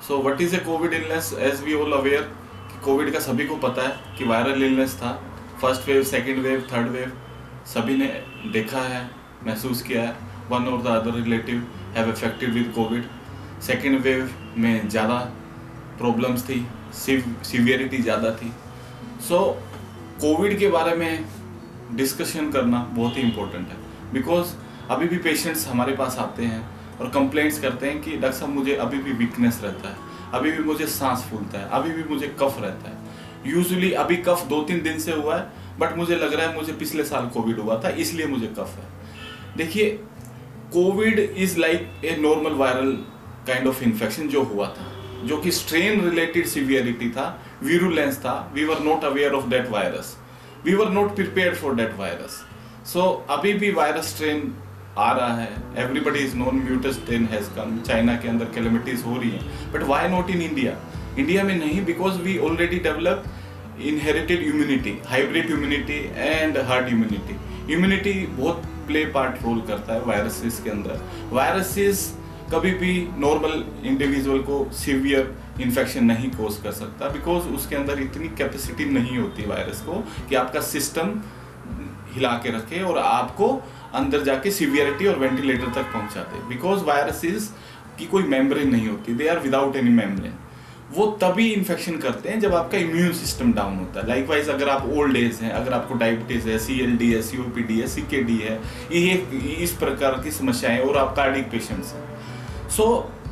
So what is a covid illness? As we all aware कि covid का सभी को पता है कि वायरल इलनेस था। First wave, second wave, third wave सभी ने देखा है, महसूस किया है। वन और the other relative have affected with covid. Second wave में ज़्यादा प्रॉब्लम्स थी, सीवियरिटी ज़्यादा थी। सो कोविड के बारे में डिस्कशन करना बहुत ही इम्पोर्टेंट है, बिकॉज अभी भी पेशेंट्स हमारे पास आते हैं और कंप्लेंट्स करते हैं कि डॉक्टर साहब मुझे अभी भी वीकनेस रहता है, अभी भी मुझे सांस फूलता है, अभी भी मुझे कफ रहता है। यूजुअली अभी कफ 2-3 दिन से हुआ है, बट मुझे लग रहा है मुझे पिछले साल कोविड हुआ था इसलिए मुझे कफ है। देखिए, Covid is like a normal viral kind of infection जो हुआ था, जो कि स्ट्रेन रिलेटेड सीवियरिटी था, वीरुलेंस था। We were not aware of that virus, we were not prepared for that virus. So अभी भी वायरस स्ट्रेन आ रहा है। Everybody is known mutant strain has come. China के अंदर कैलेमिटीज हो रही हैं, but why not in India? India में नहीं, because we already develop inherited immunity, hybrid immunity and herd immunity. Immunity बहुत प्ले पार्ट रोल करता है वायरसेस के अंदर। वायरसेस कभी भी नॉर्मल इंडिविजुअल को सीवियर इन्फेक्शन नहीं कोज कर सकता, बिकॉज उसके अंदर इतनी कैपेसिटी नहीं होती वायरस को कि आपका सिस्टम हिला के रखे और आपको अंदर जाके सीवियरिटी और वेंटिलेटर तक पहुंचा दे। बिकॉज वायरसेस की कोई मेम्ब्रेन नहीं होती, they are without any membrane. वो तभी इन्फेक्शन करते हैं जब आपका इम्यून सिस्टम डाउन होता है। लाइकवाइज अगर आप ओल्ड एज हैं, अगर आपको डायबिटीज है, CLD है, COPD है, CKD है, ये इस प्रकार की समस्याएं, और आप कार्डिक पेशेंट्स हैं। सो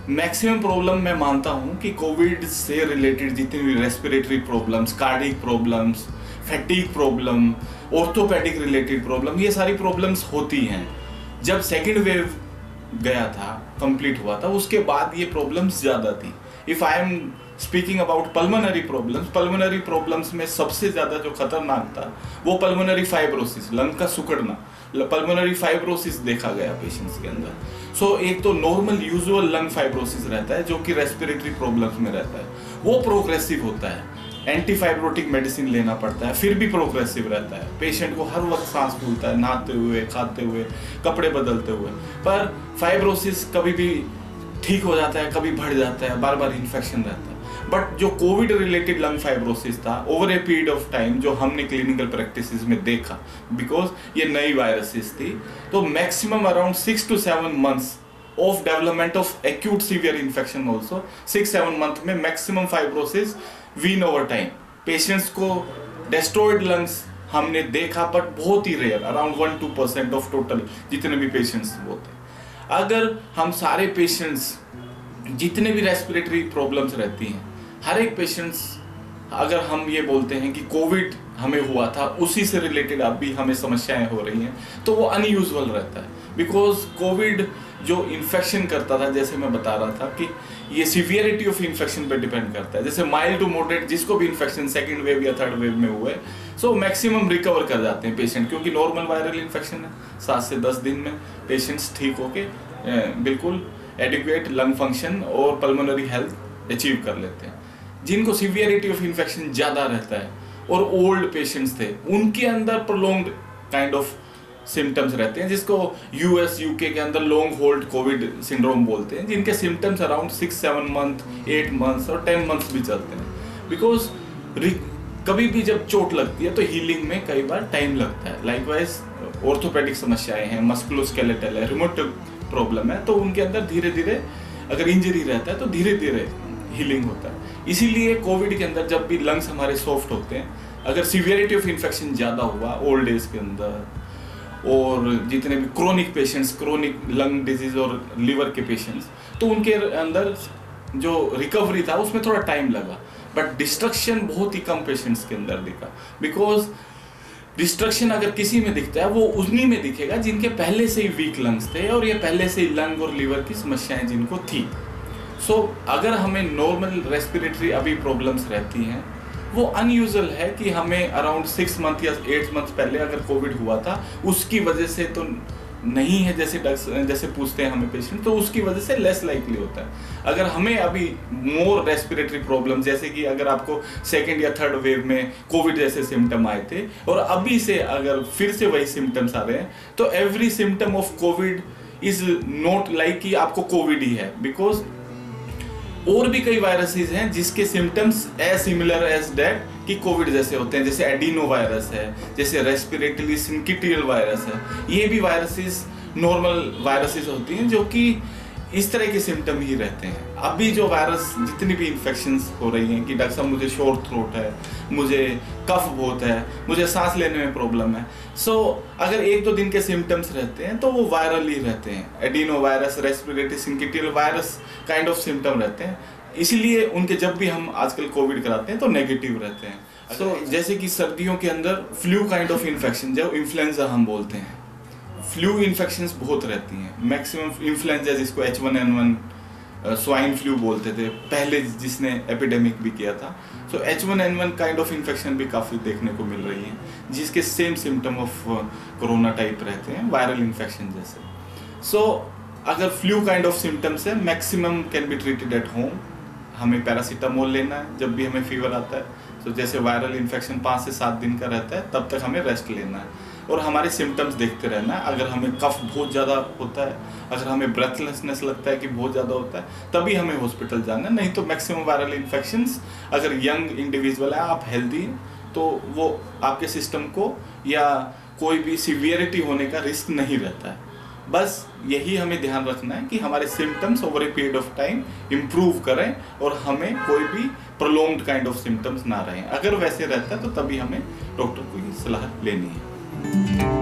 मैक्सिमम प्रॉब्लम मैं मानता हूँ कि कोविड से रिलेटेड जितनी भी respiratory problems, cardiac problems, fatigue problem, orthopaedic related problem, ये सारी प्रॉब्लम्स होती हैं। जब सेकेंड वेव गया था, कंप्लीट हुआ था, उसके बाद ये प्रॉब्लम्स ज़्यादा थी। If I am speaking about pulmonary problems में सबसे ज़्यादा जो खतरनाक था वो पल्मोनरी फाइब्रोसिस, लंग का सिकुड़ना, पल्मोनरी फाइब्रोसिस देखा गया पेशेंट्स के अंदर। सो एक तो नॉर्मल यूजुअल लंग फाइब्रोसिस रहता है जो कि रेस्पिरेटरी प्रॉब्लम्स में रहता है, वो प्रोग्रेसिव होता है, एंटीफाइब्रोटिक मेडिसिन लेना पड़ता है, फिर भी प्रोग्रेसिव रहता है। पेशेंट को हर वक्त सांस फूलता है, नहाते हुए, खाते हुए, कपड़े बदलते हुए। पर फाइब्रोसिस कभी भी ठीक हो जाता है, कभी बढ़ जाता है, बार बार इन्फेक्शन रहता है। बट जो कोविड रिलेटेड लंग फाइब्रोसिस था, over a period of time जो हमने क्लिनिकल प्रैक्टिसेस में देखा, बिकॉज ये नई वायरसेस थी, तो maximum around 6 to 7 months of development of acute severe infection also, 6-7 month में maximum fibrosis wean over time. Patients को डेस्ट्रॉयड लंग्स हमने देखा, बट बहुत ही रेयर, अराउंड 1-2% ऑफ टोटल जितने भी पेशेंट्स होते हैं। अगर हम सारे पेशेंट्स, जितने भी रेस्पिरेटरी प्रॉब्लम्स रहती हैं, हर एक पेशेंट्स, अगर हम ये बोलते हैं कि कोविड हमें हुआ था, उसी से रिलेटेड अब भी हमें समस्याएं हो रही हैं, तो वो अनयूजुअल रहता है। बिकॉज कोविड जो इन्फेक्शन करता था, जैसे मैं बता रहा था कि ये सीवियरिटी ऑफ इन्फेक्शन पे डिपेंड करता है। जैसे माइल्ड टू मॉडरेट जिसको भी इन्फेक्शन सेकंड वेव या थर्ड वेव में हुआ है, सो मैक्सिमम रिकवर कर जाते हैं पेशेंट, क्योंकि नॉर्मल वायरल इन्फेक्शन है, 7 से 10 दिन में पेशेंट्स ठीक होके बिल्कुल एडिक्वेट लंग फंक्शन और पल्मोनरी हेल्थ अचीव कर लेते हैं। जिनको सीवियरिटी ऑफ इन्फेक्शन ज़्यादा रहता है और ओल्ड पेशेंट्स थे, उनके अंदर प्रोलॉन्ग्ड काइंड ऑफ सिम्टम्स रहते हैं, जिसको US UK के अंदर लॉन्ग होल्ड कोविड सिंड्रोम बोलते हैं, जिनके सिम्टम्स अराउंड 6-7 मंथ, 8 मंथ्स और 10 मंथ्स भी चलते हैं। बिकॉज कभी भी जब चोट लगती है तो हीलिंग में कई बार टाइम लगता है। लाइकवाइज ऑर्थोपेडिक समस्याएं हैं, मस्कुलोस्केलेटल है, रिमोटिव प्रॉब्लम है, तो उनके अंदर धीरे धीरे अगर इंजरी रहता है तो धीरे धीरे हीलिंग होता है। इसीलिए कोविड के अंदर जब भी लंग्स हमारे सॉफ्ट होते हैं, अगर सीवियरिटी ऑफ इन्फेक्शन ज़्यादा हुआ ओल्ड एज के अंदर, और जितने भी chronic patients, chronic lung disease और लीवर के पेशेंट्स, तो उनके अंदर जो रिकवरी था उसमें थोड़ा टाइम लगा, बट डिस्ट्रक्शन बहुत ही कम पेशेंट्स के अंदर दिखा। बिकॉज डिस्ट्रक्शन अगर किसी में दिखता है वो उन्हीं में दिखेगा जिनके पहले से ही वीक लंग्स थे और ये पहले से ही लंग और लीवर की समस्याएं जिनको थी। सो अगर हमें नॉर्मल रेस्पिरेटरी अभी प्रॉब्लम्स रहती हैं, वो अनयूजुअल है कि हमें अराउंड 6 मंथ या 8 मंथ पहले अगर कोविड हुआ था उसकी वजह से तो नहीं है, जैसे पूछते हैं हमें पेशेंट, तो उसकी वजह से लेस लाइकली होता है। अगर हमें अभी मोर रेस्पिरेटरी प्रॉब्लम, जैसे कि अगर आपको सेकेंड या थर्ड वेव में कोविड जैसे सिम्टम आए थे और अभी से अगर फिर से वही सिम्टम्स आ रहे हैं, तो every symptom of Covid is not like कि आपको कोविड ही है। बिकॉज और भी कई वायरसेस हैं जिसके symptoms as similar as that कि कोविड जैसे होते हैं, जैसे एडिनो वायरस है, जैसे रेस्पिरेटरी सिंकिटियल वायरस है। ये भी वायरसेस नॉर्मल वायरसेस होती हैं जो कि इस तरह के सिम्टम ही रहते हैं। अभी जो वायरस जितनी भी इन्फेक्शंस हो रही हैं कि डॉक्टर साहब मुझे शोर थ्रोट है, मुझे कफ बहुत है, मुझे सांस लेने में प्रॉब्लम है, अगर 1-2 दिन के सिम्टम्स रहते हैं तो वो वायरल ही रहते हैं। Adenovirus, respiratory syncytial virus kind of symptom रहते हैं, इसलिए उनके जब भी हम आजकल कोविड कराते हैं तो नेगेटिव रहते हैं। जैसे कि सर्दियों के अंदर फ्लू काइंड ऑफ इन्फेक्शन, जो इन्फ्लुएंजा हम बोलते हैं, फ्लू इन्फेक्शंस बहुत रहती हैं। मैक्सिमम इन्फ्लुएंजा जिसको H1N1 स्वाइन फ्लू बोलते थे पहले, जिसने एपिडेमिक भी किया था, H1N1 काइंड ऑफ इन्फेक्शन भी काफ़ी देखने को मिल रही है, जिसके same symptom of corona type रहते हैं, वायरल इन्फेक्शन जैसे। अगर फ्लू काइंड ऑफ सिम्टम्स है, maximum can be treated at home. हमें पैरासीटामोल लेना है जब भी हमें फीवर आता है। जैसे वायरल इन्फेक्शन 5 से 7 दिन का रहता है, तब तक हमें रेस्ट लेना है और हमारे सिम्टम्स देखते रहना है। अगर हमें कफ बहुत ज़्यादा होता है, अगर हमें ब्रेथलेसनेस लगता है कि बहुत ज़्यादा होता है, तभी हमें हॉस्पिटल जाना है। नहीं तो मैक्सिमम वायरल इन्फेक्शंस, अगर यंग इंडिविजुअल है, आप हेल्दी हैं, तो वो आपके सिस्टम को या कोई भी सीवियरिटी होने का रिस्क नहीं रहता है। बस यही हमें ध्यान रखना है कि हमारे symptoms over a period of time improve करें और हमें कोई भी प्रोलॉन्ग्ड काइंड ऑफ सिम्टम्स ना रहें। अगर वैसे रहता है तो तभी हमें डॉक्टर को ही सलाह लेनी है।